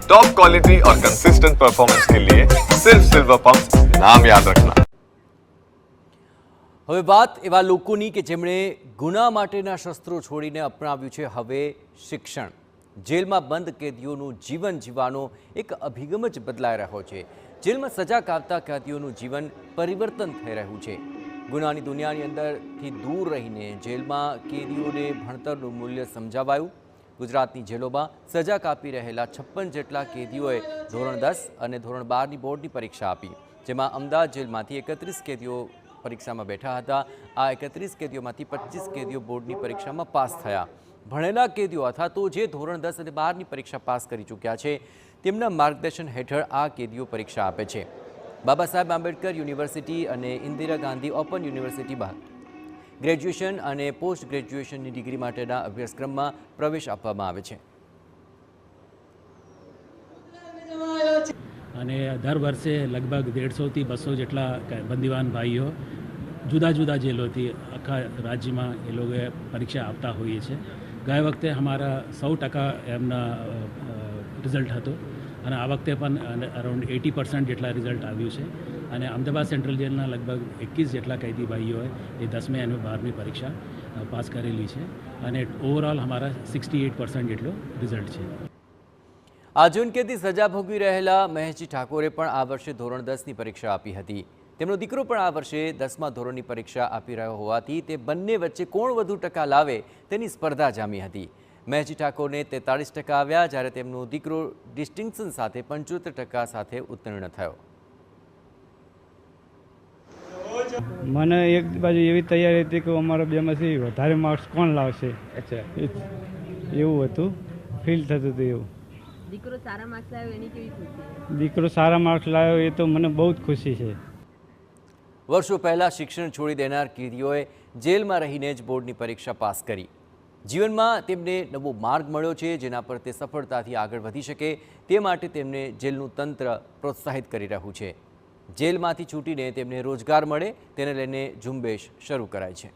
Top quality और consistent performance के लिए सिर्फ सिल्वर पंप नाम याद रखना। હવે વાત એવા લોકોની કે જેમણે ગુના માટેના શસ્ત્રો છોડીને અપનાવ્યું છે હવે શિક્ષણ। જેલમાં બંધ કેદીઓનું જીવન જીવવાનો એક અભિગમ જ બદલાઈ રહ્યો છે। જેલમાં સજા કાપતા કેદીઓનું જીવન પરિવર્તન થઈ રહ્યું છે। ગુનાની દુનિયાની અંદરથી દૂર રહીને જેલમાં કેદીઓને ભણતરનું મૂલ્ય સમજાવાયું। ગુજરાતની જેલોમાં સજા કાપી રહેલા 56 જેટલા કેદીઓએ ધોરણ 10 અને ધોરણ 12ની બોર્ડની પરીક્ષા આપી, જેમાં અમદાવાદ જેલમાંથી 31 કેદીઓ પરીક્ષામાં બેઠા હતા। આ 31 કેદીઓમાંથી 25 કેદીઓ બોર્ડની પરીક્ષામાં પાસ થયા। ભણેલા કેદીઓ અથવા તો જે ધોરણ 10 અને 12ની પરીક્ષા પાસ કરી ચૂક્યા છે તેમના માર્ગદર્શન હેઠળ આ કેદીઓ પરીક્ષા આપે છે। બાબા સાહેબ આંબેડકર યુનિવર્સિટી અને ઇન્દિરા ગાંધી ઓપન યુનિવર્સિટીમાં ગ્રેજ્યુએશન અને પોસ્ટ ગ્રેજ્યુએશનની ડિગ્રી માટેના અભ્યાસક્રમમાં પ્રવેશ આપવામાં આવે છે। અને દર વર્ષે લગભગ 150 થી 200 જેટલા બંદીવાન ભાઈઓ જુદા જુદા જેલોથી આખા રાજ્યમાં એ લોકોએ પરીક્ષા આપતા હોઈએ છે। ગયા વખતે અમારા 100% એમના રિઝલ્ટ હતું અને આ વખતે પણ અરાઉન્ડ 80% જેટલા રિઝલ્ટ આવ્યું છે। અને અમદાવાદ સેન્ટ્રલ જેલના લગભગ 21 જેટલા कैदी ભાઈઓએ એ 10મી અને 12મી પરીક્ષા પાસ કરેલી છે અને ઓવરઓલ અમારા 68% જેટલો રિઝલ્ટ છે। આજીવન કેદી સજા ભોગવી રહેલા મહેશજી ઠાકોરે પણ આ વર્ષે ધોરણ 10ની પરીક્ષા આપી હતી। તેમનો દીકરો પણ આ વર્ષે 10મા ધોરણની પરીક્ષા આપી રહ્યો હોવાથી તે બંને વચ્ચે કોણ વધુ ટકા લાવે તેની સ્પર્ધા જામી હતી। મહેશજી ઠાકોરને 43% આવ્યા, જ્યારે તેમનો દીકરો ડિસ્ટિંક્શન સાથે 75% સાથે ઉત્તીર્ણ થયો। મને એક બાજુ એવી તૈયારી હતી કે અમારા બેમાંથી વધારે માર્ક્સ કોણ લાવશે, એવું હતું, ફીલ થતું હતું એવું। દીકરો સારા માર્ક્સ લાવ્યો એની કેવી ખુશી? દીકરો સારા માર્ક્સ લાવ્યો એ તો મને બહુ જ ખુશી છે। વર્ષો પહેલા શિક્ષણ છોડી દેનાર કેદીઓએ જેલમાં રહીને જ બોર્ડની પરીક્ષા પાસ કરી। જીવનમાં તેમને નવો માર્ગ મળ્યો છે, જેના પર તે સફળતાથી આગળ વધી શકે તે માટે તેમને જેલનું તંત્ર પ્રોત્સાહિત કરી રહ્યું છે। જેલમાંથી છૂટીને તેમને રોજગાર મળે તેને લઈને ઝુંબેશ શરૂ કરાઈ છે।